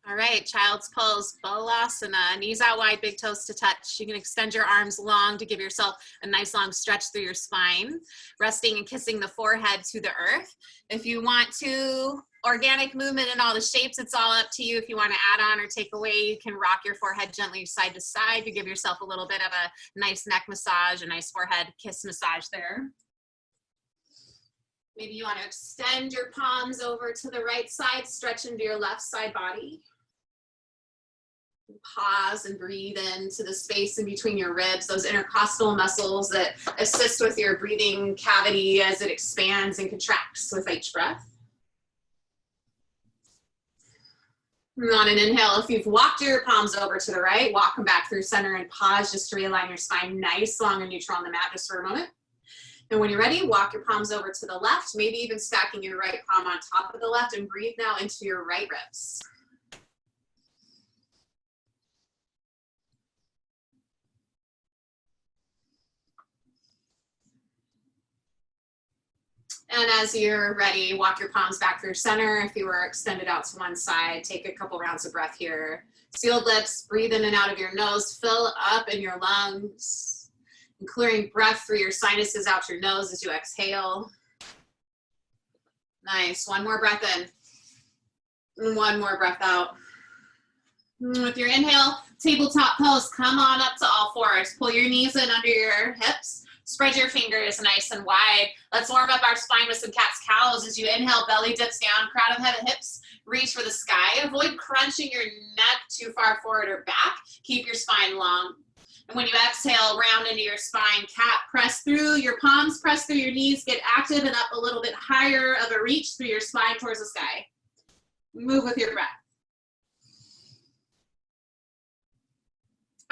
All right, child's pose, balasana, knees out wide, big toes to touch. You can extend your arms long to give yourself a nice long stretch through your spine, resting and kissing the forehead to the earth. If you want to, organic movement in all the shapes, it's all up to you. If you want to add on or take away, you can rock your forehead gently side to side to give yourself a little bit of a nice neck massage, a nice forehead kiss massage there. Maybe you want to extend your palms over to the right side, stretch into your left side body. Pause and breathe into the space in between your ribs, those intercostal muscles that assist with your breathing cavity as it expands and contracts with each breath. And on an inhale, if you've walked your palms over to the right, walk them back through center and pause just to realign your spine nice, long, and neutral on the mat just for a moment. And when you're ready, walk your palms over to the left, maybe even stacking your right palm on top of the left, and breathe now into your right ribs. And as you're ready, walk your palms back through center. If you were extended out to one side, take a couple rounds of breath here. Sealed lips, breathe in and out of your nose, fill up in your lungs, and clearing breath through your sinuses out your nose as you exhale. Nice, one more breath in, and one more breath out. And with your inhale, tabletop pose, come on up to all fours. Pull your knees in under your hips. Spread your fingers nice and wide. Let's warm up our spine with some cat's cows. As you inhale, belly dips down, crown of head and hips, reach for the sky. Avoid crunching your neck too far forward or back. Keep your spine long. And when you exhale, round into your spine, cat, press through your palms, press through your knees, get active and up a little bit higher of a reach through your spine towards the sky. Move with your breath.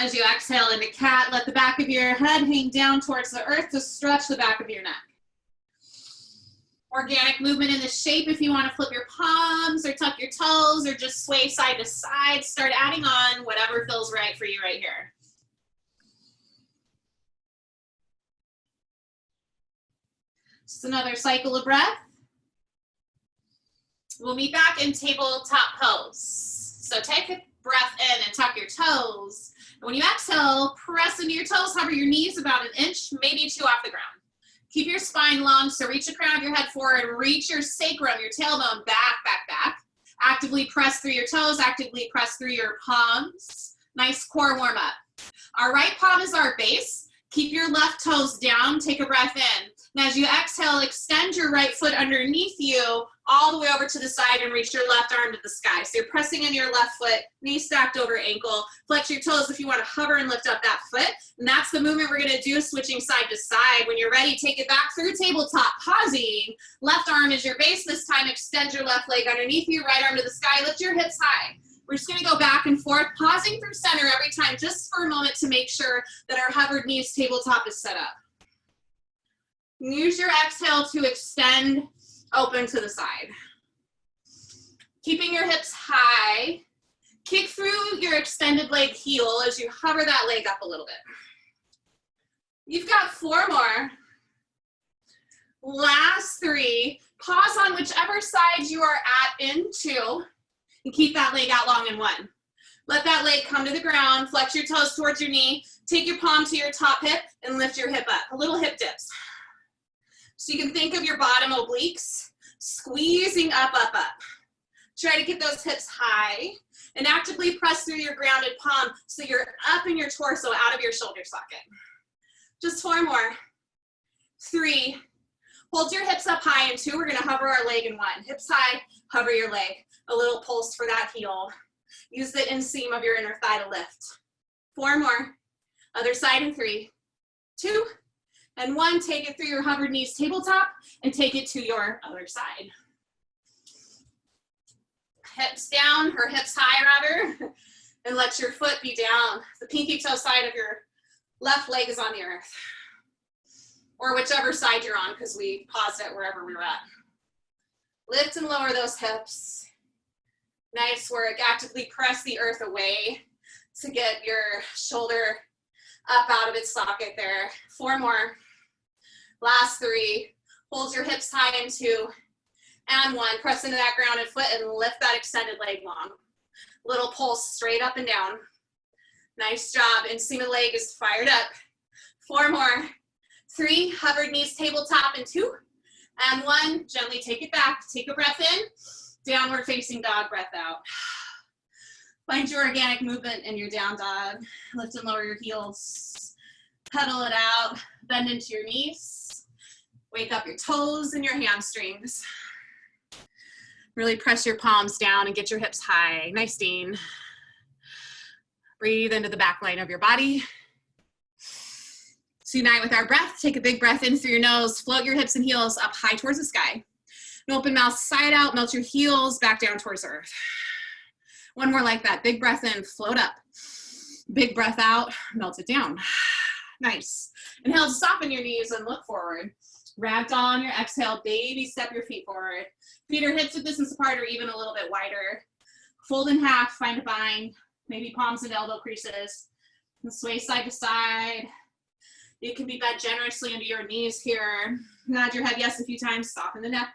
As you exhale into cat, let the back of your head hang down towards the earth to stretch the back of your neck. Organic movement in the shape. If you want to flip your palms or tuck your toes or just sway side to side, start adding on whatever feels right for you right here. Just another cycle of breath. We'll meet back in tabletop pose. So take a breath in and tuck your toes. And when you exhale, press into your toes, hover your knees about an inch, maybe 2 off the ground. Keep your spine long, so reach the crown of your head forward, reach your sacrum, your tailbone back, back, back. Actively press through your toes, actively press through your palms. Nice core warm up. Our right palm is our base. Keep your left toes down, take a breath in. And as you exhale, extend your right foot underneath you all the way over to the side and reach your left arm to the sky. So you're pressing in your left foot, knee stacked over ankle. Flex your toes if you want to hover and lift up that foot. And that's the movement we're going to do, switching side to side. When you're ready, take it back through tabletop, pausing. Left arm is your base. This time, extend your left leg underneath you, right arm to the sky. Lift your hips high. We're just going to go back and forth, pausing through center every time, just for a moment to make sure that our hovered knees tabletop is set up. Use your exhale to extend open to the side. Keeping your hips high, kick through your extended leg heel as you hover that leg up a little bit. You've got 4 more. Last 3. Pause on whichever side you are at in 2, and keep that leg out long in 1. Let that leg come to the ground, flex your toes towards your knee, take your palm to your top hip, and lift your hip up. A little hip dips. So you can think of your bottom obliques squeezing up, up, up. Try to get those hips high and actively press through your grounded palm so you're up in your torso out of your shoulder socket. Just 4 more. 3. Hold your hips up high in 2. We're going to hover our leg in 1. Hips high, hover your leg. A little pulse for that heel. Use the inseam of your inner thigh to lift. 4 more. Other side in 3, 2, and 1. Take it through your hovered knees tabletop and take it to your other side. Hips down, or hips high rather, and let your foot be down. The pinky toe side of your left leg is on the earth. Or whichever side you're on, because we paused it wherever we were at. Lift and lower those hips. Nice work. Actively press the earth away to get your shoulder up out of its socket there. 4 more. Last 3. Hold your hips high in 2. And 1. Press into that grounded foot and lift that extended leg long. Little pulse straight up and down. Nice job. Inseam leg is fired up. 4 more. 3, hovered knees tabletop, and 2. And 1, gently take it back. Take a breath in. Downward facing dog, breath out. Find your organic movement in your down dog. Lift and lower your heels. Pedal it out. Bend into your knees. Wake up your toes and your hamstrings. Really press your palms down and get your hips high. Nice, Dean. Breathe into the back line of your body. Tonight with our breath, take a big breath in through your nose. Float your hips and heels up high towards the sky. An open mouth, side out, melt your heels back down towards the earth. 1 more like that. Big breath in, float up. Big breath out, melt it down. Nice. Inhale to soften your knees and look forward. Ragdoll on your exhale, baby step your feet forward. Feet are hips width distance apart or even a little bit wider. Fold in half, find a bind. Maybe palms and elbow creases. And sway side to side. You can be bent generously into your knees here. Nod your head yes a few times, soften the neck.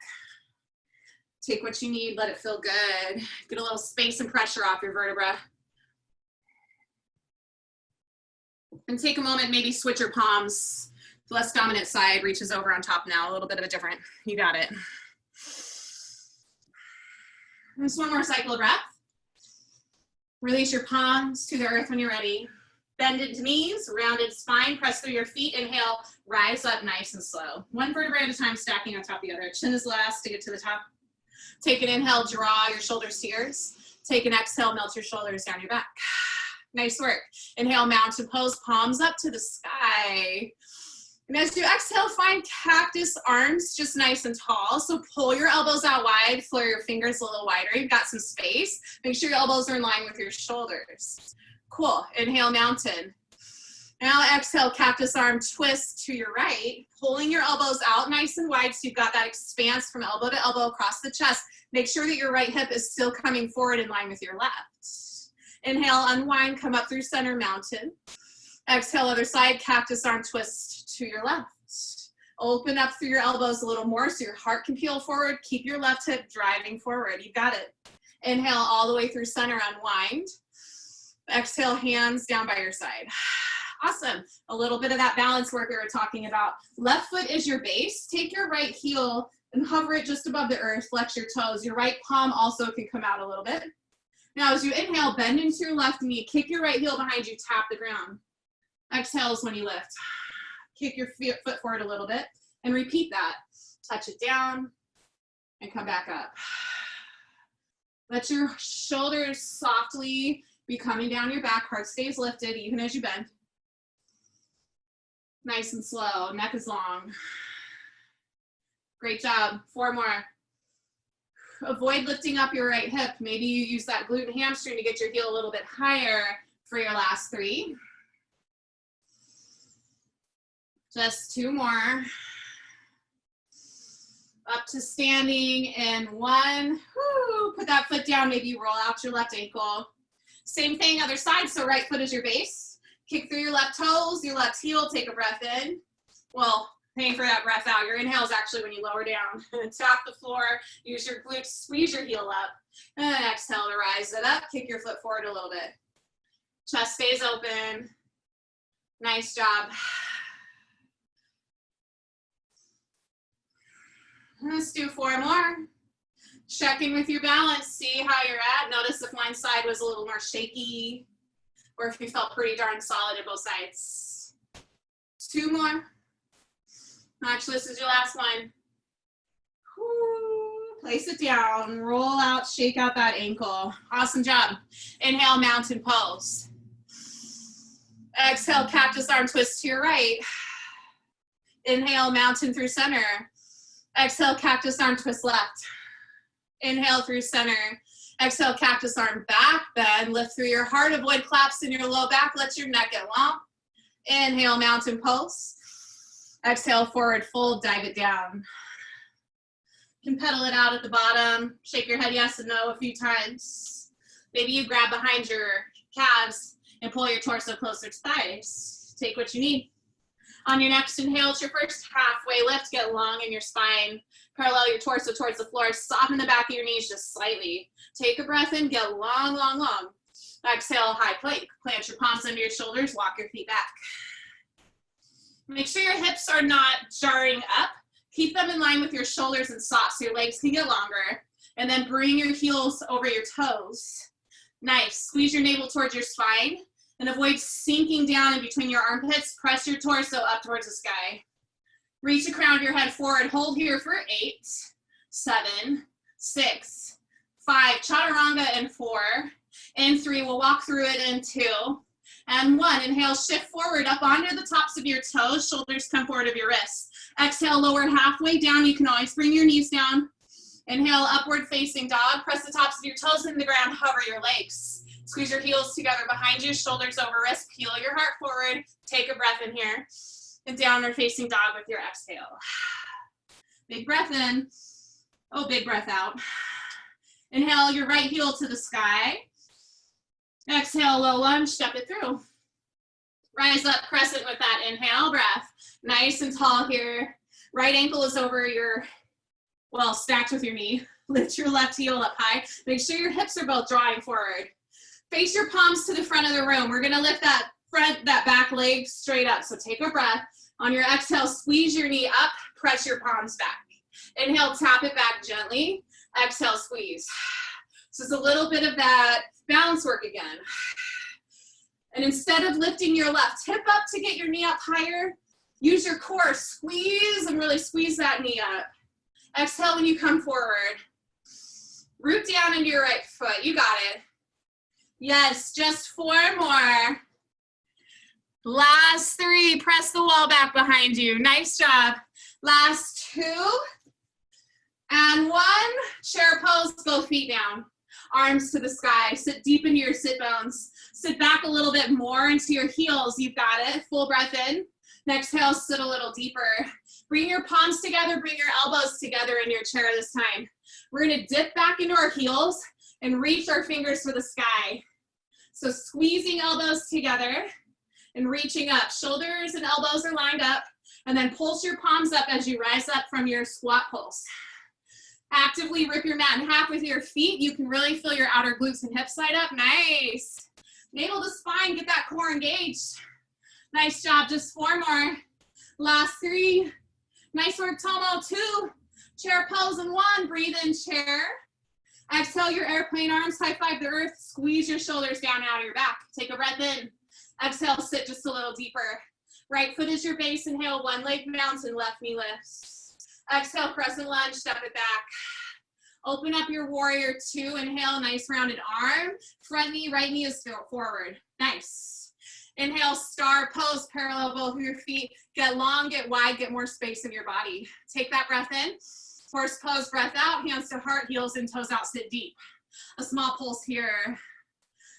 Take what you need, let it feel good. Get a little space and pressure off your vertebra. And take a moment, maybe switch your palms. The less dominant side reaches over on top now, a little bit of a different. You got it. Just 1 more cycle of breath. Release your palms to the earth when you're ready. Bend into knees, rounded spine, press through your feet. Inhale, rise up nice and slow. 1 vertebrae at a time, stacking on top of the other. Chin is last to get to the top. Take an inhale, draw your shoulders to yours. Take an exhale, melt your shoulders down your back. Nice work. Inhale, mountain pose, palms up to the sky. And as you exhale, find cactus arms, just nice and tall. So pull your elbows out wide, floor your fingers a little wider. You've got some space. Make sure your elbows are in line with your shoulders. Cool. Inhale, mountain. Now exhale, cactus arm twist to your right, pulling your elbows out nice and wide so you've got that expanse from elbow to elbow across the chest. Make sure that your right hip is still coming forward in line with your left. Inhale, unwind, come up through center, mountain. Exhale, other side, cactus arm twist to your left. Open up through your elbows a little more so your heart can peel forward. Keep your left hip driving forward. You got it. Inhale all the way through center, unwind. Exhale, hands down by your side. Awesome. A little bit of that balance work we were talking about. Left foot is your base. Take your right heel and hover it just above the earth. Flex your toes. Your right palm also can come out a little bit. Now as you inhale, bend into your left knee. Kick your right heel behind you. Tap the ground. Exhale is when you lift. Kick your foot forward a little bit and repeat that. Touch it down and come back up. Let your shoulders softly be coming down your back. Heart stays lifted even as you bend. Nice and slow. Neck is long. Great job. 4 more. Avoid lifting up your right hip. Maybe you use that glute and hamstring to get your heel a little bit higher for your last 3. Just 2 more. Up to standing in 1. Woo. Put that foot down. Maybe you roll out your left ankle. Same thing, other side. So right foot is your base. Kick through your left toes, your left heel. Take a breath in. Well, paying for that breath out. Your inhale is actually when you lower down. Tap the floor. Use your glutes. Squeeze your heel up. And then exhale to rise it up. Kick your foot forward a little bit. Chest stays open. Nice job. Let's do 4 more. Check in with your balance. See how you're at. Notice if one side was a little more shaky or if you felt pretty darn solid at both sides. 2 more. Actually, this is your last one. Place it down. Roll out. Shake out that ankle. Awesome job. Inhale, mountain pose. Exhale, cactus arm twist to your right. Inhale, mountain through center. Exhale, cactus arm twist left. Inhale through center. Exhale, cactus arm back bend. Lift through your heart. Avoid collapse in your low back. Let your neck get long. Inhale, mountain pose. Exhale, forward fold. Dive it down. You can pedal it out at the bottom. Shake your head yes and no a few times. Maybe you grab behind your calves and pull your torso closer to thighs. Take what you need. On your next inhale, it's your first halfway lift. Get long in your spine. Parallel your torso towards the floor. Soften the back of your knees just slightly. Take a breath in. Get long, long, long. Exhale, high plank. Plant your palms under your shoulders. Walk your feet back. Make sure your hips are not jarring up. Keep them in line with your shoulders and socks so your legs can get longer. And then bring your heels over your toes. Nice. Squeeze your navel towards your spine. And avoid sinking down in between your armpits. Press your torso up towards the sky. Reach the crown of your head forward. Hold here for 8, 7, 6, 5. Chaturanga in 4. In 3. We'll walk through it in 2. And 1. Inhale, shift forward up onto the tops of your toes. Shoulders come forward of your wrists. Exhale, lower halfway down. You can always bring your knees down. Inhale, upward facing dog. Press the tops of your toes into the ground. Hover your legs. Squeeze your heels together behind you, shoulders over wrists, peel your heart forward. Take a breath in here. And downward facing dog with your exhale. Big breath in. Oh, big breath out. Inhale your right heel to the sky. Exhale, low lunge, step it through. Rise up, crescent with that inhale, breath. Nice and tall here. Right ankle is over your, well, stacked with your knee. Lift your left heel up high. Make sure your hips are both drawing forward. Face your palms to the front of the room. We're gonna lift that back leg straight up. So take a breath. On your exhale, squeeze your knee up, press your palms back. Inhale, tap it back gently. Exhale, squeeze. So it's a little bit of that balance work again. And instead of lifting your left hip up to get your knee up higher, use your core, squeeze and really squeeze that knee up. Exhale when you come forward. Root down into your right foot. You got it. Yes, just 4 more. Last 3, press the wall back behind you. Nice job. Last 2. And 1, chair pose, go feet down. Arms to the sky, sit deep into your sit bones. Sit back a little bit more into your heels. You've got it. Full breath in. Exhale, sit a little deeper. Bring your palms together, bring your elbows together in your chair this time. We're gonna dip back into our heels and reach our fingers for the sky. So squeezing elbows together and reaching up. Shoulders and elbows are lined up, and then pulse your palms up as you rise up from your squat pulse. Actively rip your mat in half with your feet. You can really feel your outer glutes and hips side up. Nice. Navel to spine, get that core engaged. Nice job, just 4 more. Last 3. Nice work, Tomo. 2. Chair pose and 1. Breathe in, chair. Exhale your airplane arms, high five the earth. Squeeze your shoulders down out of your back. Take a breath in. Exhale, sit just a little deeper. Right foot is your base. Inhale, 1 leg mounts and left knee lifts. Exhale, crescent lunge, step it back. Open up your warrior 2. Inhale, nice rounded arm. Front knee, right knee is forward. Nice. Inhale, star pose, parallel both of your feet. Get long, get wide, get more space in your body. Take that breath in. Horse pose, breath out, hands to heart, heels and toes out, sit deep. A small pulse here.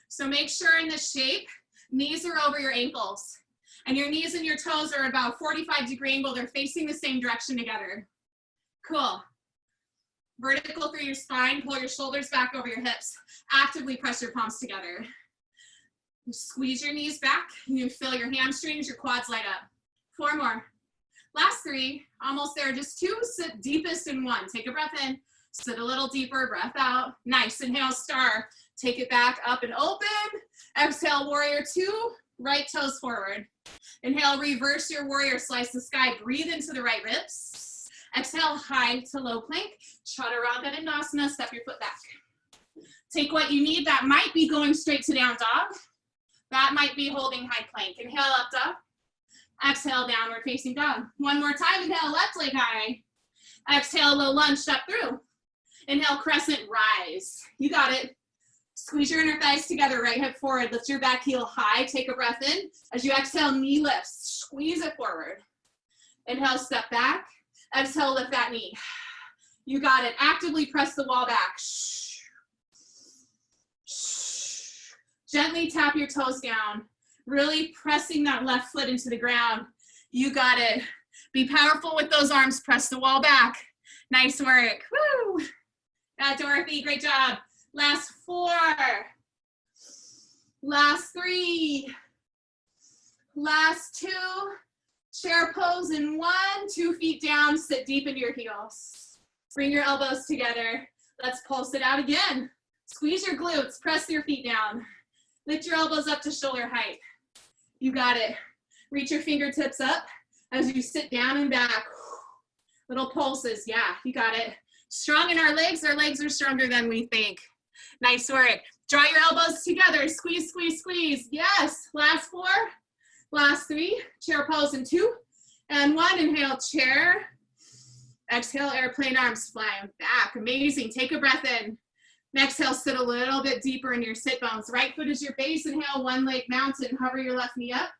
So make sure in this shape, knees are over your ankles. And your knees and your toes are about 45-degree angle. They're facing the same direction together. Cool. Vertical through your spine, pull your shoulders back over your hips. Actively press your palms together. Squeeze your knees back. You feel your hamstrings, your quads light up. 4 more. Last 3, almost there, just 2, sit deepest in 1. Take a breath in, sit a little deeper, breath out. Nice, inhale, star. Take it back, up and open. Exhale, warrior 2, right toes forward. Inhale, reverse your warrior, slice the sky. Breathe into the right ribs. Exhale, high to low plank. Chaturanga and asana, step your foot back. Take what you need. That might be going straight to down dog. That might be holding high plank. Inhale, up dog. Exhale, downward facing dog. 1 more time, inhale, left leg high. Exhale, low lunge, step through. Inhale, crescent, rise. You got it. Squeeze your inner thighs together, right hip forward. Lift your back heel high, take a breath in. As you exhale, knee lifts, squeeze it forward. Inhale, step back. Exhale, lift that knee. You got it. Actively press the wall back. Gently tap your toes down. Really pressing that left foot into the ground. You got it. Be powerful with those arms. Press the wall back. Nice work. Woo! Dorothy, great job. Last 4. Last 3. Last 2. Chair pose in 1, 2 feet down, sit deep into your heels. Bring your elbows together. Let's pulse it out again. Squeeze your glutes, press your feet down. Lift your elbows up to shoulder height. You got it. Reach your fingertips up as you sit down and back. Little pulses, yeah, you got it. Strong in our legs are stronger than we think. Nice work. Draw your elbows together, squeeze, squeeze, squeeze. Yes, last 4, last 3. Chair pose in 2 and 1. Inhale, chair. Exhale, airplane arms flying back. Amazing. Take a breath in. Exhale, sit a little bit deeper in your sit bones. Right foot is your base. Inhale, one leg mountain. Hover your left knee up.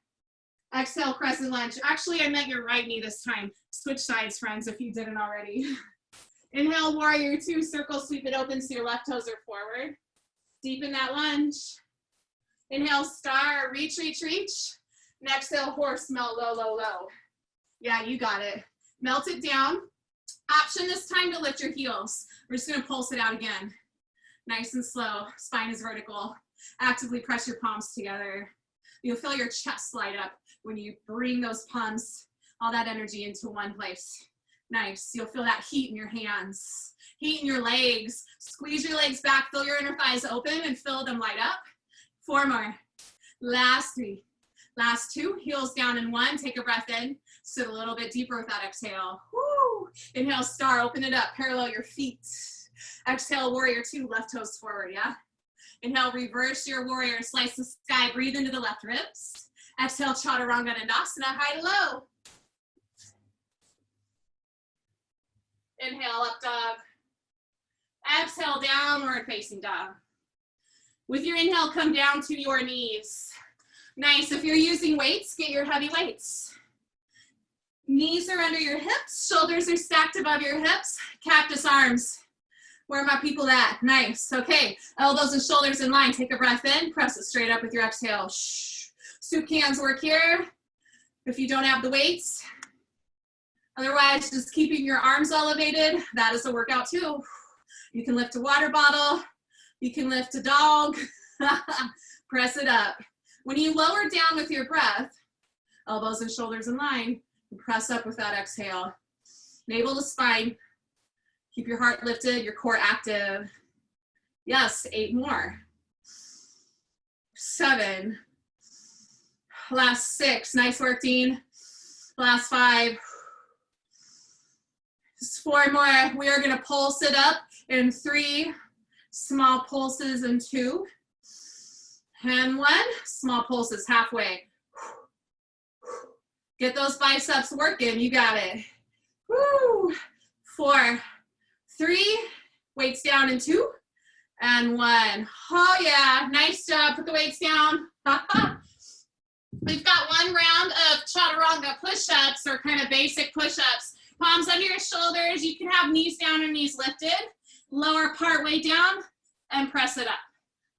Exhale, crescent lunge. Actually, I meant your right knee this time. Switch sides, friends, if you didn't already. Inhale, warrior 2. Circle, sweep it open so your left toes are forward. Deepen that lunge. Inhale, star. Reach, reach, reach. And exhale, horse, melt, low, low, low. Yeah, you got it. Melt it down. Option this time to lift your heels. We're just going to pulse it out again. Nice and slow. Spine is vertical. Actively press your palms together. You'll feel your chest light up when you bring those palms, all that energy into one place. Nice. You'll feel that heat in your hands, heat in your legs. Squeeze your legs back. Feel your inner thighs open and feel them light up. 4 more. Last 3. Last 2. Heels down in 1. Take a breath in. Sit a little bit deeper with that exhale. Woo. Inhale, star. Open it up. Parallel your feet. Exhale, warrior 2. Left toes forward, yeah? Inhale, reverse your warrior. Slice the sky. Breathe into the left ribs. Exhale, chaturanga dandasana. High to low. Inhale, up dog. Exhale, downward facing dog. With your inhale, come down to your knees. Nice. If you're using weights, get your heavy weights. Knees are under your hips. Shoulders are stacked above your hips. Cactus arms. Where are my people at? Nice. Okay. Elbows and shoulders in line. Take a breath in. Press it straight up with your exhale. Shh. Soup cans work here. If you don't have the weights. Otherwise, just keeping your arms elevated. That is a workout too. You can lift a water bottle. You can lift a dog. Press it up. When you lower down with your breath, elbows and shoulders in line, press up with that exhale. Navel to spine. Keep your heart lifted, your core active. Yes, 8 more. 7. Last 6. Nice work, Dean. Last 5. Just 4 more. We are going to pulse it up in 3. Small pulses in 2. And 1. Small pulses halfway. Get those biceps working. You got it. Woo. 4. 3. Weights down in 2. And 1. Oh yeah. Nice job. Put the weights down. We've got 1 round of chaturanga push-ups, or kind of basic push-ups. Palms under your shoulders. You can have knees down and knees lifted. Lower part way down and press it up.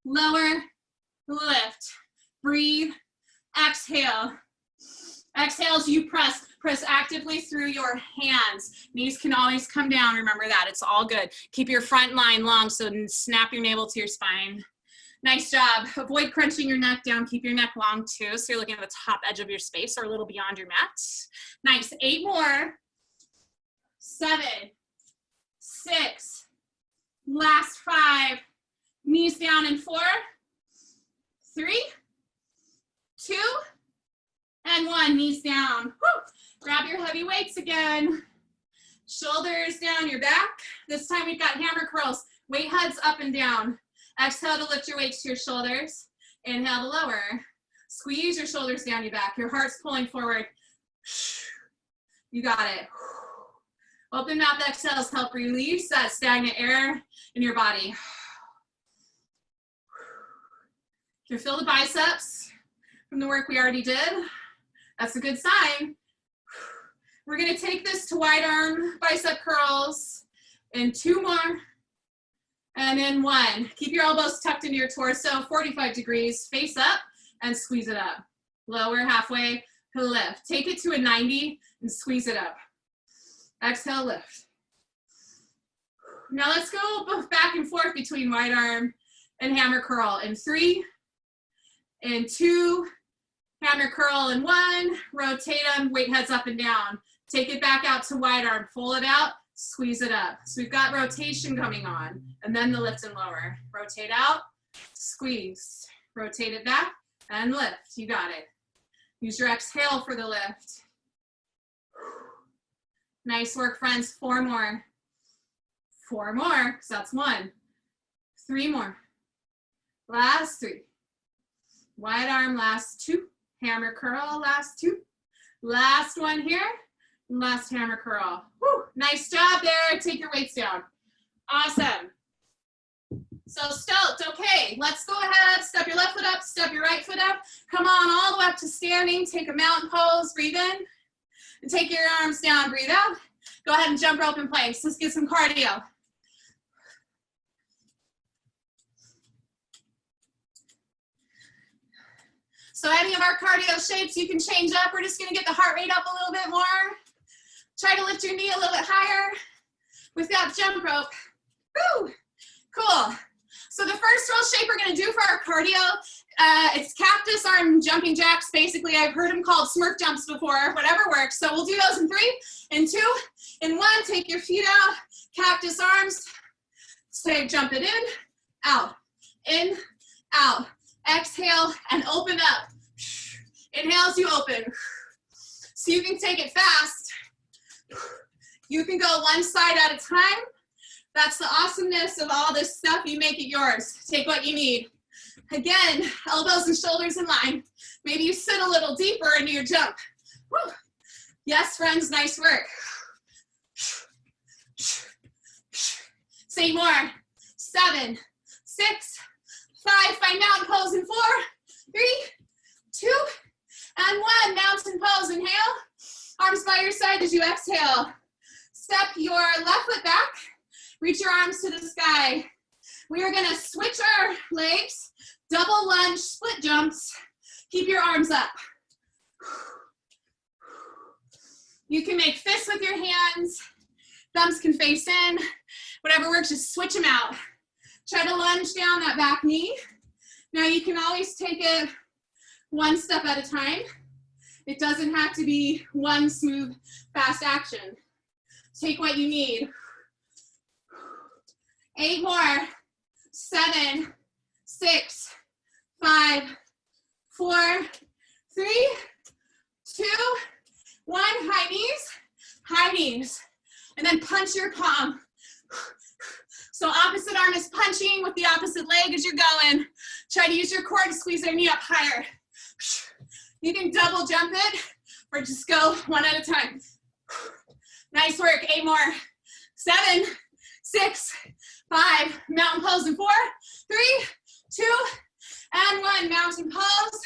Lower, lift, breathe, exhale. Exhale as you press. Press actively through your hands. Knees can always come down. Remember that. It's all good. Keep your front line long, so snap your navel to your spine. Nice job. Avoid crunching your neck down. Keep your neck long too, so you're looking at the top edge of your space or a little beyond your mat. Nice. 8 more. 7. 6. Last 5. Knees down in 4. 3. 2. And 1. Knees down. Woo. Grab your heavy weights again. Shoulders down your back. This time we've got hammer curls. Weight heads up and down. Exhale to lift your weights to your shoulders. Inhale to lower. Squeeze your shoulders down your back. Your heart's pulling forward. You got it. Open mouth exhales help release that stagnant air in your body. You can feel the biceps from the work we already did. That's a good sign. We're going to take this to wide arm bicep curls in 2 more. And in 1. Keep your elbows tucked into your torso, 45 degrees, face up and squeeze it up. Lower halfway, lift. Take it to a 90 and squeeze it up. Exhale, lift. Now let's go back and forth between wide arm and hammer curl in 3, in 2, Hammer curl in 1, rotate them, weight heads up and down. Take it back out to wide arm, pull it out, squeeze it up. So we've got rotation coming on, and then the lift and lower. Rotate out, squeeze, rotate it back, and lift. You got it. Use your exhale for the lift. Nice work, friends. 4 more. 4 more, so that's 1. 3 more. Last 3. Wide arm, last 2. Hammer curl, last 2. Last one here. Last hammer curl. Woo, nice job there. Take your weights down. Awesome. So Sculpt, okay, let's go ahead. Step your left foot up, step your right foot up. Come on all the way up to standing. Take a mountain pose, breathe in. And take your arms down, breathe out. Go ahead and jump rope in place. Let's get some cardio. So any of our cardio shapes you can change up. We're just gonna get the heart rate up a little bit more. Try to lift your knee a little bit higher with that jump rope. Woo, cool. So the first roll shape we're gonna do for our cardio, it's cactus arm jumping jacks. Basically, I've heard them called Smurf jumps before, whatever works. So we'll do those in 3, in 2, in 1. Take your feet out, cactus arms. Say, jump it in, out. Exhale and open up. Inhale as you open. So you can take it fast. You can go one side at a time. That's the awesomeness of all this stuff. You make it yours. Take what you need. Again, elbows and shoulders in line. Maybe you sit a little deeper into your jump. Woo. Yes, friends, nice work. Say more. 7, 6, 5, find mountain pose in 4, 3, 2, and 1. Mountain pose, inhale. Arms by your side as you exhale. Step your left foot back. Reach your arms to the sky. We are gonna switch our legs, double lunge, split jumps. Keep your arms up. You can make fists with your hands. Thumbs can face in. Whatever works, just switch them out. Try to lunge down that back knee. Now you can always take it one step at a time. It doesn't have to be one smooth, fast action. Take what you need. 8 more. 7, 6, 5, 4, 3, 2, 1. High knees. And then punch your palm. So opposite arm is punching with the opposite leg as you're going. Try to use your core to squeeze their knee up higher. You can double jump it or just go one at a time. Nice work. 8 more. 7, 6, 5. Mountain pose in 4, 3, 2, and 1. Mountain pose.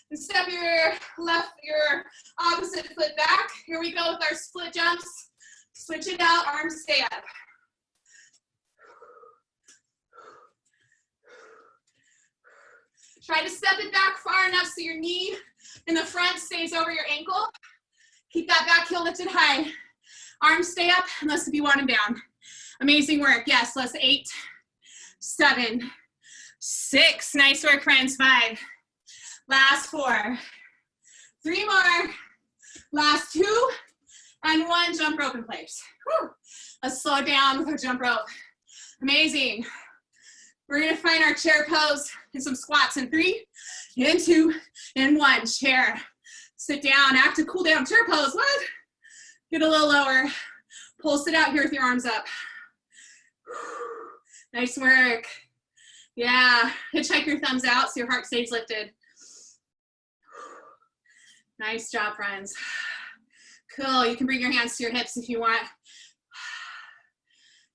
And step your opposite foot back. Here we go with our split jumps. Switch it out. Arms stay up. Try to step it back far enough so your knee in the front stays over your ankle. Keep that back heel lifted high. Arms stay up unless if you want them down. Amazing work. Yes, let's 8, 7, 6. Nice work, friends. 5. Last 4. 3 more. Last 2. And 1. Jump rope in place. Whew. Let's slow down with our jump rope. Amazing. We're gonna find our chair pose and some squats in 3, in 2, and 1. Chair. Sit down, active cool down chair pose. What? Get a little lower. Pulse it out here with your arms up. Nice work. Yeah, hitchhike your thumbs out so your heart stays lifted. Nice job, friends. Cool, you can bring your hands to your hips if you want.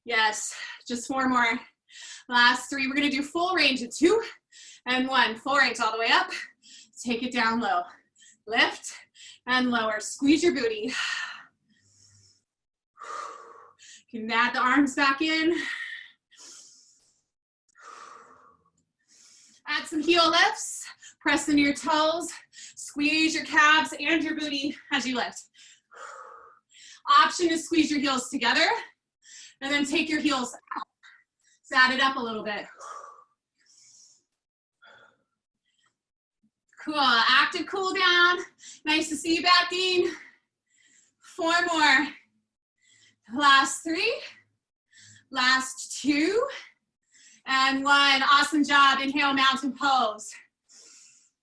Yes, just 4 more. Last 3, we're gonna do full range of 2 and 1. Full range all the way up. Take it down low. Lift and lower. Squeeze your booty. You can add the arms back in. Add some heel lifts. Press into your toes. Squeeze your calves and your booty as you lift. Option is squeeze your heels together and then take your heels out. Let's add it up a little bit. Cool, active cool down. Nice to see you back, Dean. 4 more. Last 3, last 2, and 1. Awesome job. Inhale, mountain pose.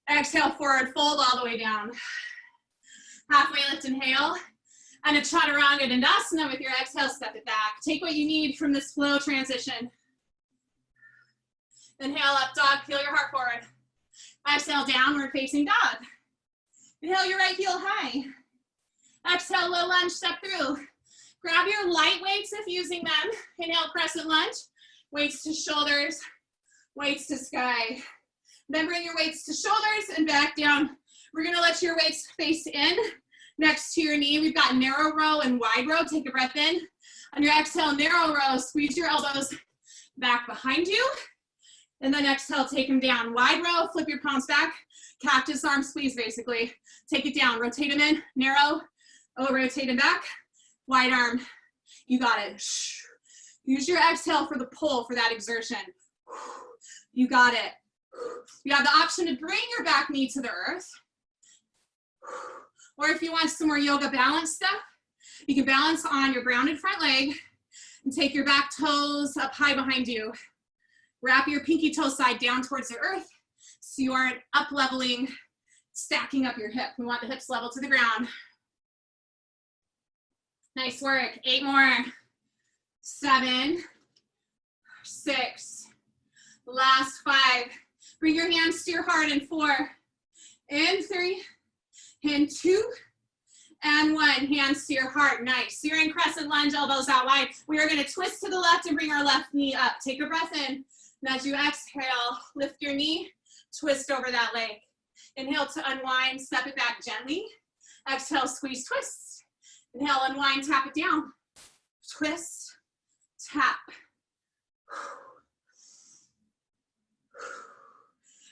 Exhale, forward fold all the way down. Halfway lift, inhale. And a chaturanga dandasana with your exhale, step it back. Take what you need from this flow transition. Inhale, up dog, feel your heart forward. Exhale, downward facing dog. Inhale, your right heel high. Exhale, low lunge, step through. Grab your light weights if using them. Inhale, crescent lunge. Weights to shoulders, weights to sky. Then bring your weights to shoulders and back down. We're gonna let your weights face in next to your knee. We've got narrow row and wide row. Take a breath in. On your exhale, narrow row, squeeze your elbows back behind you. And then exhale, take them down. Wide row, flip your palms back. Cactus arm squeeze, basically. Take it down, rotate them in, narrow. Oh, rotate them back. Wide arm, you got it. Use your exhale for the pull for that exertion. You got it. You have the option to bring your back knee to the earth. Or if you want some more yoga balance stuff, you can balance on your grounded front leg and take your back toes up high behind you. Wrap your pinky toe side down towards the earth so you aren't up leveling, stacking up your hip. We want the hips level to the ground. Nice work. 8 more. 7, 6, last 5. Bring your hands to your heart in 4, in 3, in 2, and 1. Hands to your heart. Nice. So you're in crescent lunge, elbows out wide. We are going to twist to the left and bring our left knee up. Take a breath in. And as you exhale, lift your knee, twist over that leg. Inhale to unwind, step it back gently. Exhale, squeeze, twist. Inhale, unwind, tap it down. Twist, tap.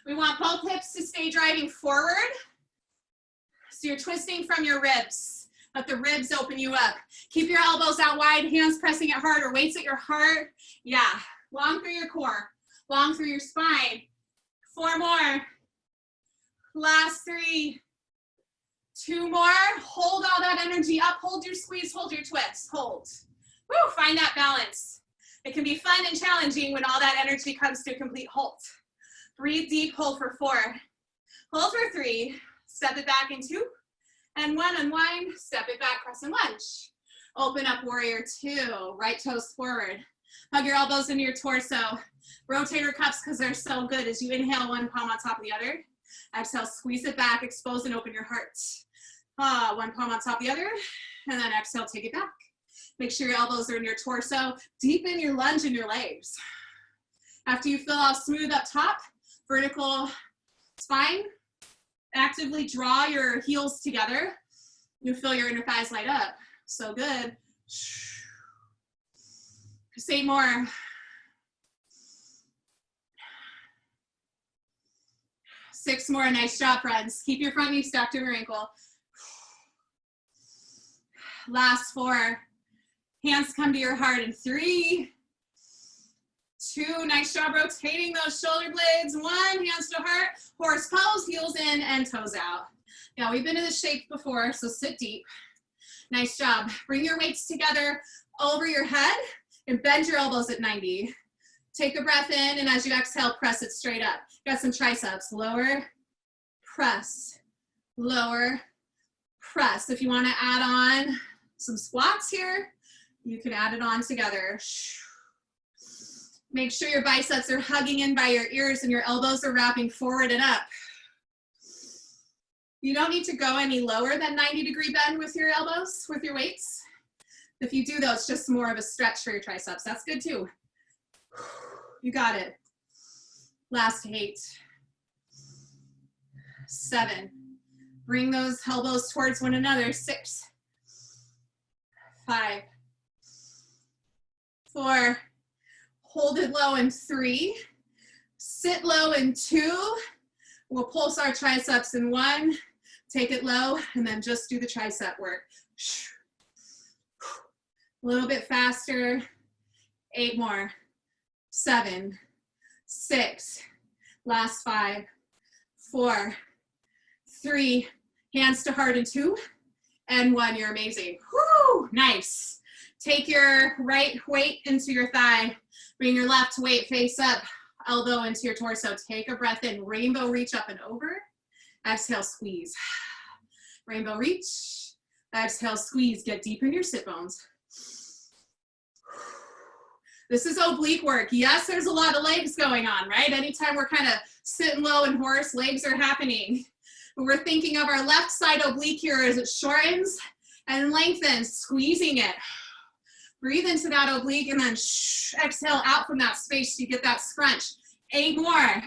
We want both hips to stay driving forward. So you're twisting from your ribs. Let the ribs open you up. Keep your elbows out wide, hands pressing it hard, or weights at your heart. Yeah, long through your core, long through your spine. 4 more. Last 3. 2 more. Hold all that energy up. Hold your squeeze, hold your twist. Hold. Woo, find that balance. It can be fun and challenging when all that energy comes to a complete halt. Breathe deep, hold for 4. Hold for 3. Step it back in 2. And 1, unwind, step it back, crescent lunge. Open up, warrior 2. Right toes forward. Hug your elbows into your torso. Rotator cuffs, because they're so good. As you inhale, one palm on top of the other. Exhale, squeeze it back, expose and open your heart. One palm on top of the other. And then exhale, take it back. Make sure your elbows are in your torso. Deepen your lunge in your legs. After you feel all smooth up top, vertical spine, actively draw your heels together. You feel your inner thighs light up. So good. Just 8 more. 6 more. Nice job, friends. Keep your front knee stuck to your ankle. Last 4. Hands come to your heart in 3, 2. Nice job rotating those shoulder blades. 1, hands to heart. Horse pose, heels in and toes out. Yeah, we've been in this shape before, so sit deep. Nice job. Bring your weights together over your head and bend your elbows at 90. Take a breath in, and as you exhale, press it straight up. Got some triceps. Lower, press, lower, press. If you want to add on some squats here, you can add it on together. Make sure your biceps are hugging in by your ears and your elbows are wrapping forward and up. You don't need to go any lower than 90-degree bend with your elbows, with your weights. If you do though, it's just more of a stretch for your triceps. That's good too. You got it. Last 8. 7. Bring those elbows towards one another. 6. 5. 4. Hold it low in 3. Sit low in 2. We'll pulse our triceps in 1. Take it low, and then just do the tricep work. A little bit faster. 8 more. 7, 6, last 5, 4, 3, hands to heart in 2, and 1. You're amazing. Woo, nice. Take your right weight into your thigh. Bring your left weight face up, elbow into your torso. Take a breath in, rainbow reach up and over. Exhale, squeeze. Rainbow reach. Exhale, squeeze. Get deep in your sit bones. This is oblique work. Yes, there's a lot of legs going on, right? Anytime we're kind of sitting low and horse, legs are happening. But we're thinking of our left side oblique here as it shortens and lengthens, squeezing it. Breathe into that oblique and then exhale out from that space so you get that scrunch. 8 more.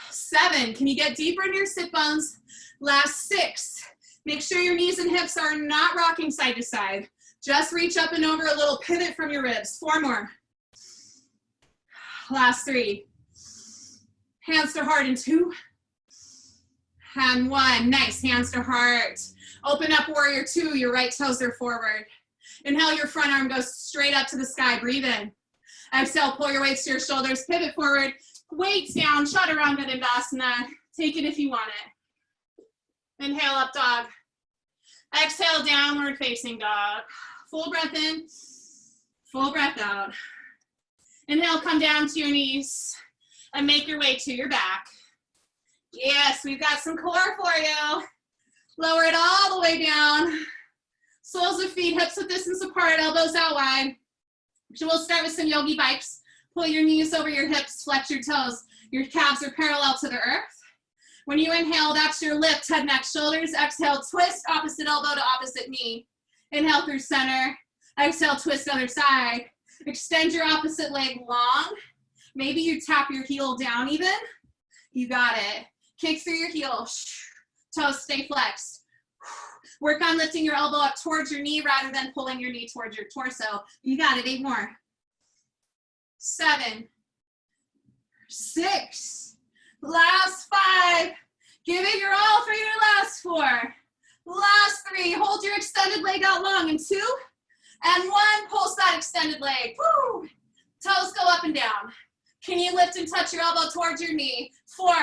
7, can you get deeper in your sit bones? Last 6, make sure your knees and hips are not rocking side to side. Just reach up and over, a little pivot from your ribs. 4 more. Last 3. Hands to heart in 2. And 1. Nice, hands to heart. Open up warrior 2, your right toes are forward. Inhale, your front arm goes straight up to the sky. Breathe in. Exhale, pull your weights to your shoulders, pivot forward. Weights down, chaturanga dandasana. Take it if you want it. Inhale, up dog. Exhale, downward facing dog. Full breath in, full breath out. Inhale, come down to your knees and make your way to your back. Yes, we've got some core for you. Lower it all the way down. Soles of feet, hips a distance apart, elbows out wide. So we'll start with some yogi bikes. Pull your knees over your hips, flex your toes. Your calves are parallel to the earth. When you inhale, that's your lift, head, neck, shoulders. Exhale, twist, opposite elbow to opposite knee. Inhale through center. Exhale, twist other side. Extend your opposite leg long. Maybe you tap your heel down even. You got it. Kick through your heel. Toes stay flexed. Work on lifting your elbow up towards your knee rather than pulling your knee towards your torso. You got it. 8 more. 7. 6. Last 5. Give it your all for your last 4. Last 3. Hold your extended leg out long in 2. And 1. Pulse that extended leg. Woo. Toes go up and down. Can you lift and touch your elbow towards your knee? 4.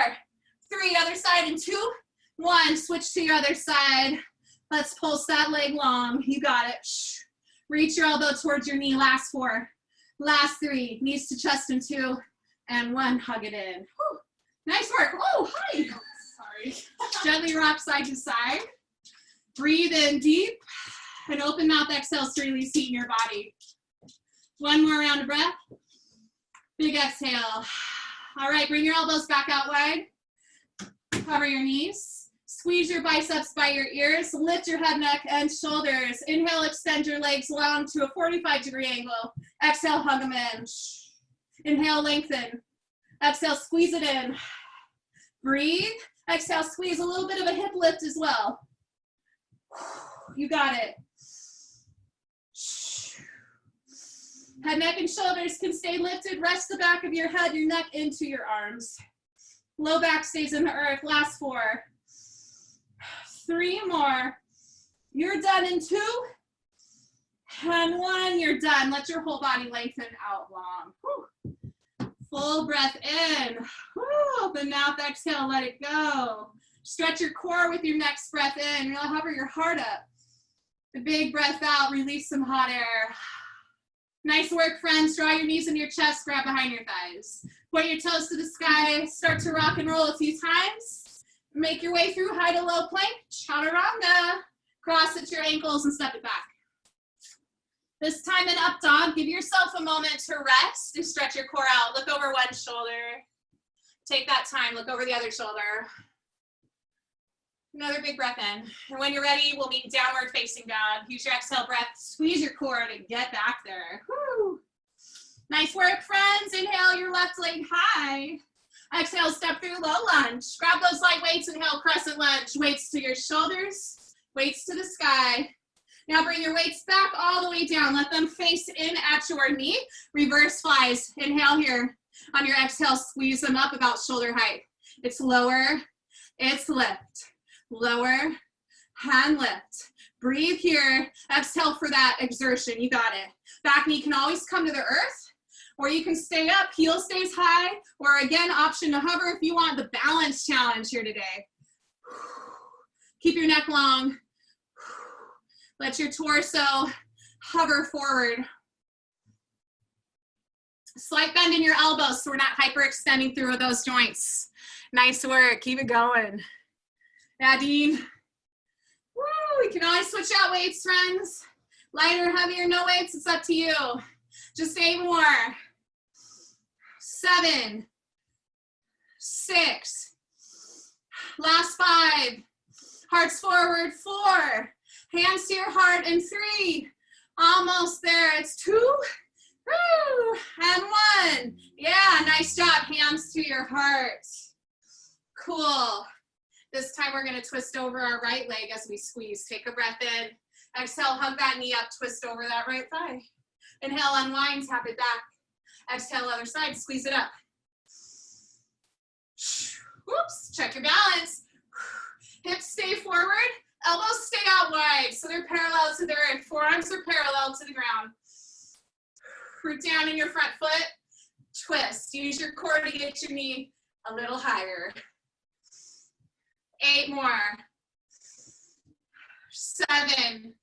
3. Other side in 2. 1. Switch to your other side. Let's pulse that leg long. You got it. Reach your elbow towards your knee. Last 4. Last 3. Knees to chest in 2. And 1. Hug it in. Whew. Nice work. Oh, hi. Sorry. Gently rock side to side. Breathe in deep. And open mouth exhales to release heat in your body. 1 more round of breath. Big exhale. All right, bring your elbows back out wide. Cover your knees. Squeeze your biceps by your ears. Lift your head, neck, and shoulders. Inhale, extend your legs long to a 45-degree angle. Exhale, hug them in. Inhale, lengthen. Exhale, squeeze it in. Breathe. Exhale, squeeze a little bit of a hip lift as well. You got it. Head, neck, and shoulders can stay lifted. Rest the back of your head, your neck into your arms. Low back stays in the earth. Last 4. 3 more. You're done in 2. And 1, you're done. Let your whole body lengthen out long. Whew. Full breath in. Whew. Open mouth, exhale, let it go. Stretch your core with your next breath in. You'll hover your heart up. A big breath out, release some hot air. Nice work, friends. Draw your knees into your chest, grab behind your thighs. Point your toes to the sky, start to rock and roll a few times. Make your way through high to low plank, chaturanga. Cross at your ankles and step it back. This time in up dog, give yourself a moment to rest and stretch your core out. Look over one shoulder. Take that time, look over the other shoulder. Another big breath in. And when you're ready, we'll meet downward facing dog. Use your exhale breath, squeeze your core to get back there. Woo. Nice work, friends. Inhale your left leg high. Exhale, step through low lunge. Grab those light weights, inhale, crescent lunge. Weights to your shoulders, weights to the sky. Now bring your weights back all the way down. Let them face in at your knee. Reverse flies. Inhale here. On your exhale, squeeze them up about shoulder height. It's lower, it's lift. Lower, hand lift. Breathe here. Exhale for that exertion. You got it. Back knee can always come to the earth, or you can stay up, heel stays high, or again, option to hover if you want the balance challenge here today. Keep your neck long. Let your torso hover forward. Slight bend in your elbows so we're not hyperextending through those joints. Nice work. Keep it going. Nadine. Woo, we can always switch out weights, friends. Lighter, heavier, no weights, it's up to you. Just 8 more. 7, 6. Last 5. Hearts forward, 4. Hands to your heart, and 3. Almost there, it's 2. Woo, and 1. Yeah, nice job. Hands to your heart. Cool. This time we're gonna twist over our right leg as we squeeze. Take a breath in. Exhale, hug that knee up, twist over that right thigh. Inhale, unwind, tap it back. Exhale, other side, squeeze it up. Whoops, check your balance. Hips stay forward, elbows stay out wide, so they're parallel to the earth. Forearms are parallel to the ground. Root down in your front foot, twist. Use your core to get your knee a little higher. 8 more. 7.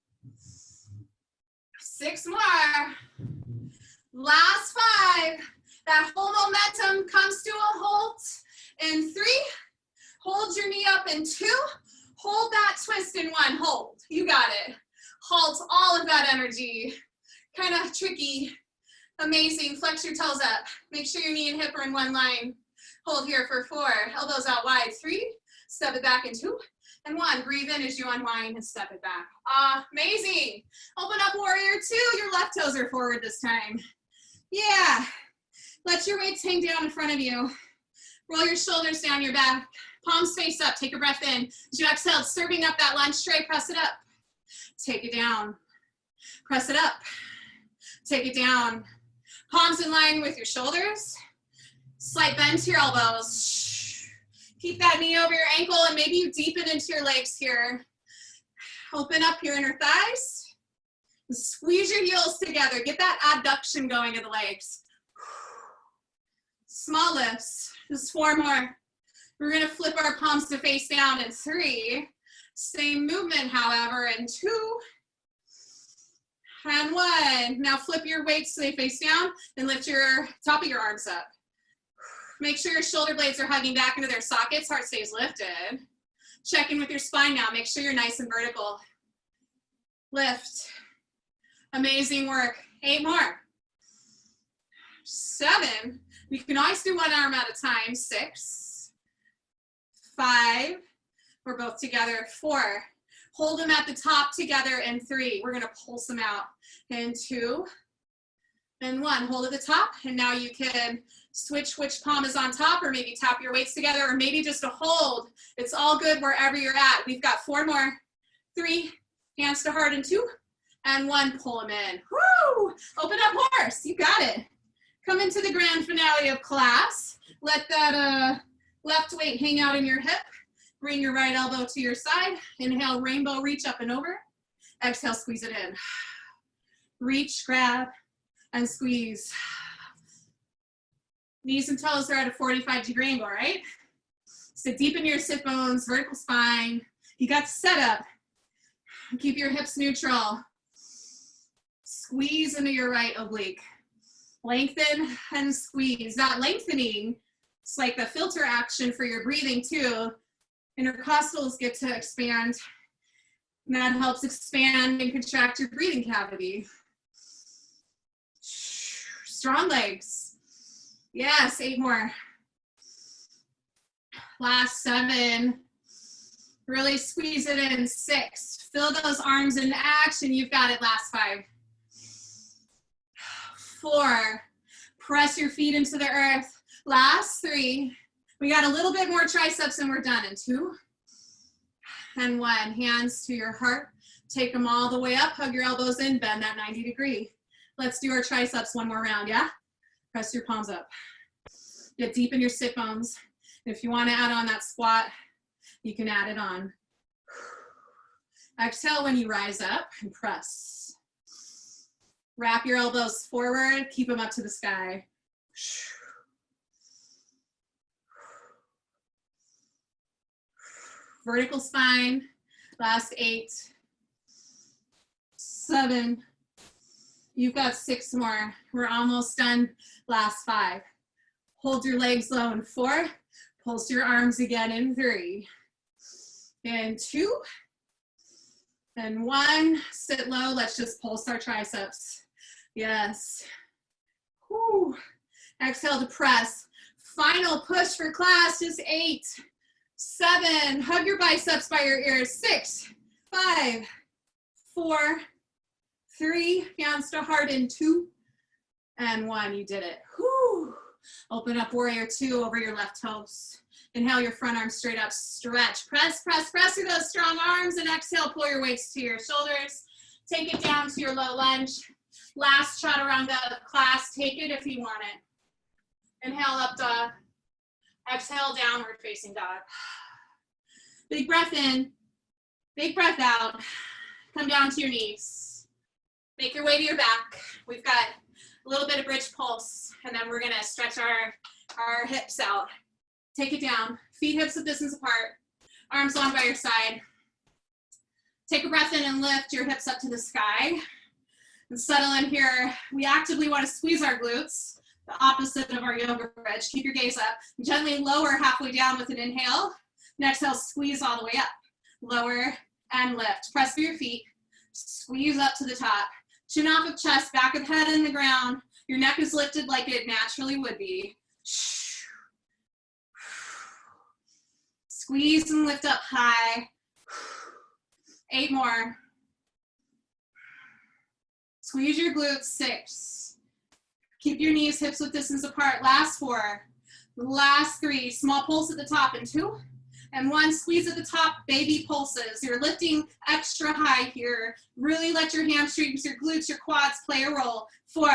6 more. Last 5. That whole momentum comes to a halt in 3. Hold your knee up in 2. Hold that twist in 1. Hold. You got it. Halt all of that energy. Kind of tricky. Amazing. Flex your toes up. Make sure your knee and hip are in one line. Hold here for 4. Elbows out wide. 3. Step it back in 2. And 1. Breathe in as you unwind and step it back. Amazing. Open up warrior 2. Your left toes are forward this time. Yeah. Let your weights hang down in front of you. Roll your shoulders down your back. Palms face up. Take a breath in. As you exhale, serving up that lunge tray, press it up. Take it down. Press it up. Take it down. Palms in line with your shoulders. Slight bend to your elbows. Keep that knee over your ankle and maybe you deepen into your legs here. Open up your inner thighs. Squeeze your heels together. Get that adduction going of the legs. Small lifts. Just 4 more. We're going to flip our palms to face down in 3. Same movement, however, in 2. And 1. Now flip your weights so they face down and lift your top of your arms up. Make sure your shoulder blades are hugging back into their sockets. Heart stays lifted. Check in with your spine now. Make sure you're nice and vertical. Lift. Amazing work. 8 more. 7. You can always do 1 arm at a time. 6. 5. We're both together. 4. Hold them at the top together in 3. We're going to pulse them out in 2 and 1. Hold at the top, and now you can switch which palm is on top, or maybe tap your weights together, or maybe just a hold. It's all good wherever you're at. We've got 4 more. 3, hands to heart in 2, and 1, pull them in. Woo! Open up horse. You got it. Come into the grand finale of class. Let that left weight hang out in your hip. Bring your right elbow to your side. Inhale, rainbow, reach up and over. Exhale, squeeze it in. Reach, grab, and squeeze. Knees and toes are at a 45-degree angle, right? So deepen your sit bones, vertical spine. You got the setup. Keep your hips neutral. Squeeze into your right oblique. Lengthen and squeeze. That lengthening, it's like the filter action for your breathing too. Intercostals get to expand. And that helps expand and contract your breathing cavity. Strong legs. Yes, 8 more. Last 7. Really squeeze it in. 6. Feel those arms in action. You've got it. Last 5. 4. Press your feet into the earth. Last 3. We got a little bit more triceps and we're done in 2 and 1. Hands to your heart. Take them all the way up. Hug your elbows in. Bend that 90-degree. Let's do our triceps 1 more round, yeah? Press your palms up. Get deep in your sit bones. If you want to add on that squat, you can add it on. Exhale when you rise up and press. Wrap your elbows forward. Keep them up to the sky. Vertical spine. Last 8, 7. You've got 6 more. We're almost done. Last 5. Hold your legs low in 4. Pulse your arms again in 3. And 2. And 1. Sit low. Let's just pulse our triceps. Yes. Whew. Exhale to press. Final push for class. Just 8, 7. Hug your biceps by your ears. 6, 5, 4, 3. Hands to heart in 2. And 1. You did it. Whew. Open up warrior 2 over your left toes. Inhale your front arm straight up. Stretch. Press, press, press through those strong arms. And exhale, pull your weights to your shoulders. Take it down to your low lunge. Last chaturanga of class. Take it if you want it. Inhale, up dog. Exhale, downward facing dog. Big breath in. Big breath out. Come down to your knees. Make your way to your back. We've got a little bit of bridge pulse, and then we're gonna stretch our hips out. Take it down. Feet hips width distance apart. Arms long by your side. Take a breath in and lift your hips up to the sky. And settle in here. We actively want to squeeze our glutes, the opposite of our yoga bridge. Keep your gaze up. Gently lower halfway down with an inhale. And exhale, squeeze all the way up. Lower and lift. Press through your feet. Squeeze up to the top. Chin off of chest, back of head in the ground. Your neck is lifted like it naturally would be. Squeeze and lift up high. 8 more. Squeeze your glutes. 6. Keep your knees hips width distance apart. Last 4. Last 3. Small pulse at the top in 2. And 1. Squeeze at the top, baby pulses. You're lifting extra high here. Really let your hamstrings, your glutes, your quads play a role. 4,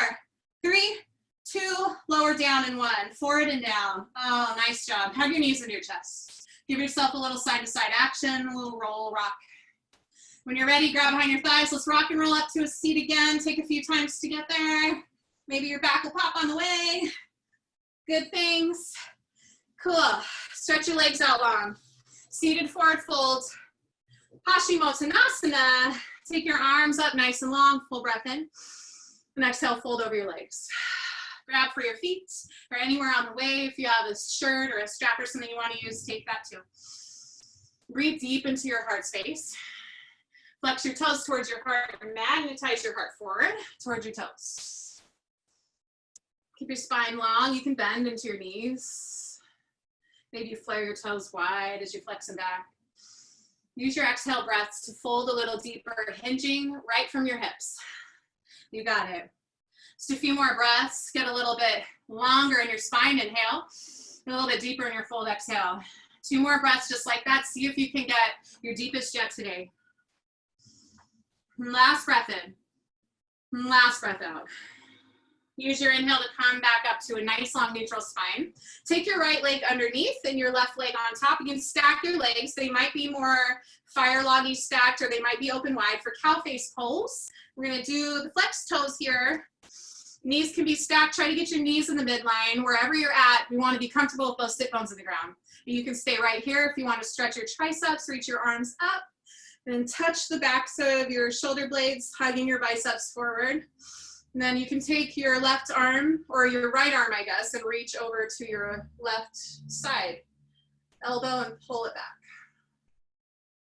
3, 2, lower down and 1. Forward and down. Oh, nice job. Hug your knees into your chest. Give yourself a little side-to-side action, a little roll, rock. When you're ready, grab behind your thighs. Let's rock and roll up to a seat again. Take a few times to get there. Maybe your back will pop on the way. Good things. Cool. Stretch your legs out long. Seated forward fold. Paschimottanasana. Take your arms up nice and long. Full breath in. And exhale, fold over your legs. Grab for your feet or anywhere on the way. If you have a shirt or a strap or something you want to use, take that too. Breathe deep into your heart space. Flex your toes towards your heart and magnetize your heart forward towards your toes. Keep your spine long. You can bend into your knees. Maybe you flare your toes wide as you flex them back. Use your exhale breaths to fold a little deeper, hinging right from your hips. You got it. Just a few more breaths. Get a little bit longer in your spine. Inhale. A little bit deeper in your fold. Exhale. 2 more breaths just like that. See if you can get your deepest yet today. Last breath in. Last breath out. Use your inhale to come back up to a nice long neutral spine. Take your right leg underneath and your left leg on top. You can stack your legs. They might be more fire loggy stacked or they might be open wide for cow face pose. We're going to do the flex toes here. Knees can be stacked. Try to get your knees in the midline. Wherever you're at, we want to be comfortable with those sit bones in the ground. You can stay right here if you want to stretch your triceps, reach your arms up, and touch the backs of your shoulder blades, hugging your biceps forward. And then you can take your left arm, or your right arm, I guess, and reach over to your left side. Elbow and pull it back.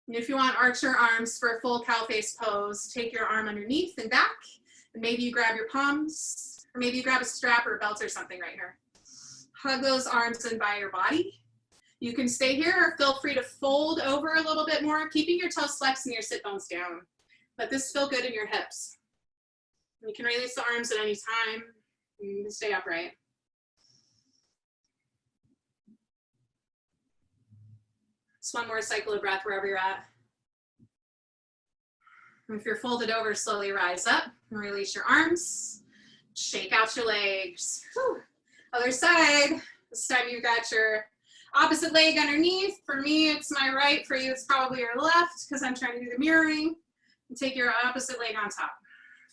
And if you want archer arms for a full cow face pose, take your arm underneath and back. And maybe you grab your palms, or maybe you grab a strap or a belt or something right here. Hug those arms in by your body. You can stay here or feel free to fold over a little bit more, keeping your toes flexed and your sit bones down. Let this feel good in your hips. You can release the arms at any time. You can stay upright. Just one more cycle of breath wherever you're at. If you're folded over, slowly rise up and release your arms. Shake out your legs. Whew. Other side. This time you've got your opposite leg underneath. For me, it's my right. For you, it's probably your left because I'm trying to do the mirroring. And take your opposite leg on top.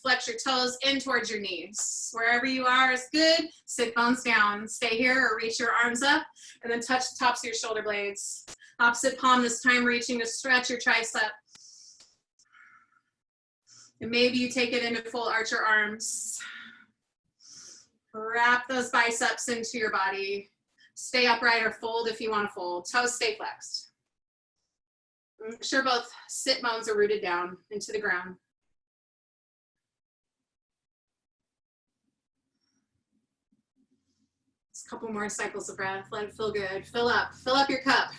flex your toes in towards your knees. Wherever you are is good. Sit bones down. Stay here or reach your arms up and then touch the tops of your shoulder blades. Opposite palm this time, reaching to stretch your tricep. And maybe you take it into full arch your arms. Wrap those biceps into your body. Stay upright or fold if you want to fold. Toes stay flexed. Make sure both sit bones are rooted down into the ground. Just a couple more cycles of breath. Let it feel good. Fill up your cup.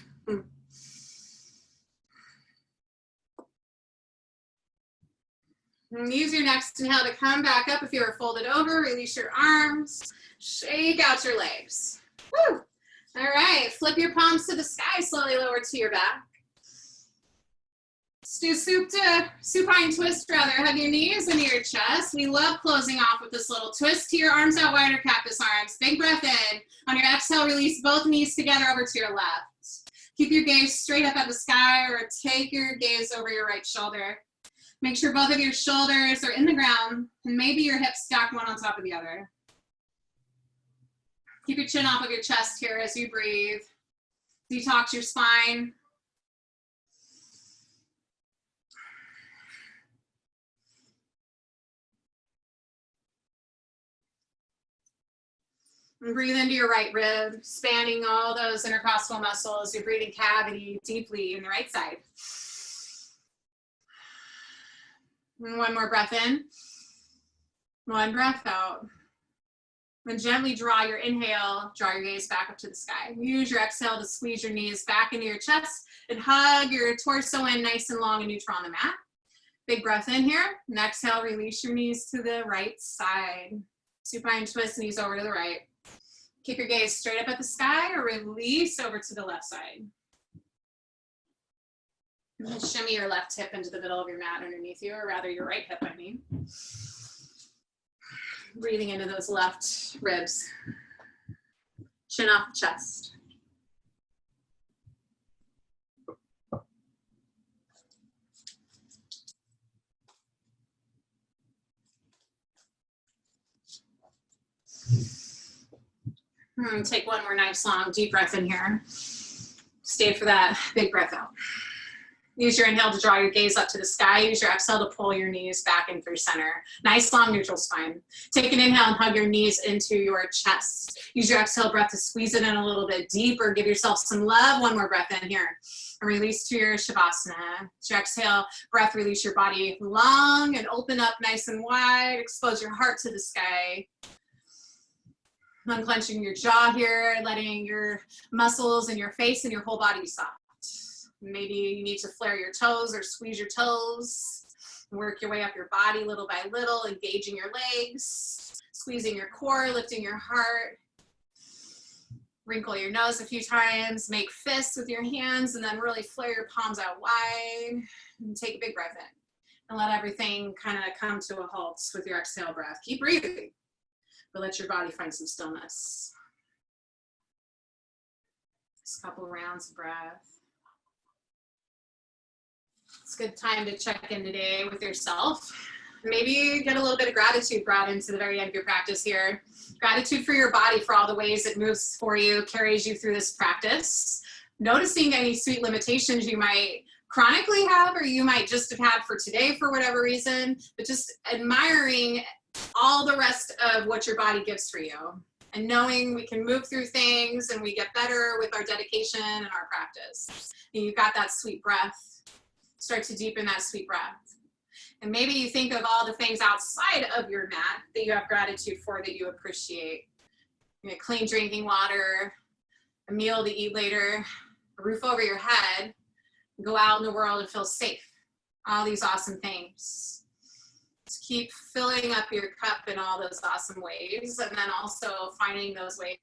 And use your next inhale to come back up if you are folded over. Release your arms. Shake out your legs. Woo! All right, flip your palms to the sky, slowly lower to your back. Let's do supine twist rather. Hug your knees into your chest. We love closing off with this little twist to your arms out wide or cactus arms. Big breath in. On your exhale, release both knees together over to your left. Keep your gaze straight up at the sky or take your gaze over your right shoulder. Make sure both of your shoulders are in the ground and maybe your hips stacked one on top of the other. Keep your chin off of your chest here as you breathe. Detox your spine. And breathe into your right rib, spanning all those intercostal muscles, your breathing cavity deeply in the right side. And one more breath in. One breath out. Then gently draw your inhale, draw your gaze back up to the sky. Use your exhale to squeeze your knees back into your chest and hug your torso in nice and long and neutral on the mat. Big breath in here. And exhale, release your knees to the right side. Supine twist, knees over to the right. Keep your gaze straight up at the sky or release over to the left side. And shimmy your left hip into the middle of your mat underneath you, or rather your right hip, I mean. Breathing into those left ribs. Chin off the chest. Take one more nice long deep breath in here. Stay for that big breath out. Use your inhale to draw your gaze up to the sky. Use your exhale to pull your knees back in through center. Nice long neutral spine. Take an inhale and hug your knees into your chest. Use your exhale breath to squeeze it in a little bit deeper. Give yourself some love. One more breath in here. And release to your Shavasana. As you exhale, breath, release your body long and open up nice and wide. Expose your heart to the sky. Unclenching your jaw here, letting your muscles in your face and your whole body soft. Maybe you need to flare your toes or squeeze your toes. Work your way up your body little by little, engaging your legs, squeezing your core, lifting your heart. Wrinkle your nose a few times, make fists with your hands, and then really flare your palms out wide. And take a big breath in. And let everything kind of come to a halt with your exhale breath. Keep breathing, but let your body find some stillness. Just a couple rounds of breath. It's a good time to check in today with yourself. Maybe get a little bit of gratitude brought into the very end of your practice here. Gratitude for your body, for all the ways it moves for you, carries you through this practice. Noticing any sweet limitations you might chronically have, or you might just have had for today for whatever reason, but just admiring all the rest of what your body gives for you. And knowing we can move through things and we get better with our dedication and our practice. And you've got that sweet breath. Start to deepen that sweet breath. And maybe you think of all the things outside of your mat that you have gratitude for, that you appreciate. You know, clean drinking water, a meal to eat later, a roof over your head, go out in the world and feel safe. All these awesome things. Just keep filling up your cup in all those awesome ways, and then also finding those ways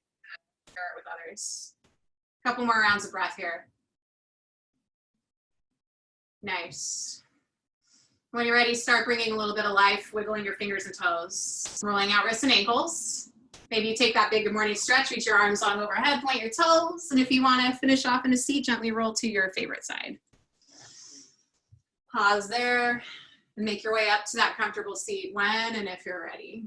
to share it with others. A couple more rounds of breath here. Nice. When you're ready, start bringing a little bit of life, wiggling your fingers and toes, rolling out wrists and ankles. Maybe you take that big good morning stretch, reach your arms long overhead, point your toes, and if you want to finish off in a seat, gently roll to your favorite side. Pause there. And make your way up to that comfortable seat when and if you're ready.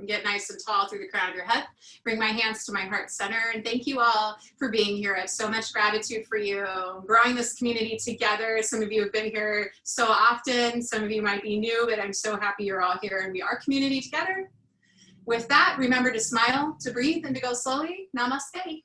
Get nice and tall through the crown of your head. Bring my hands to my heart center. And thank you all for being here. I have so much gratitude for you. Growing this community together. Some of you have been here so often. Some of you might be new, but I'm so happy you're all here and we are community together. With that, remember to smile, to breathe, and to go slowly. Namaste.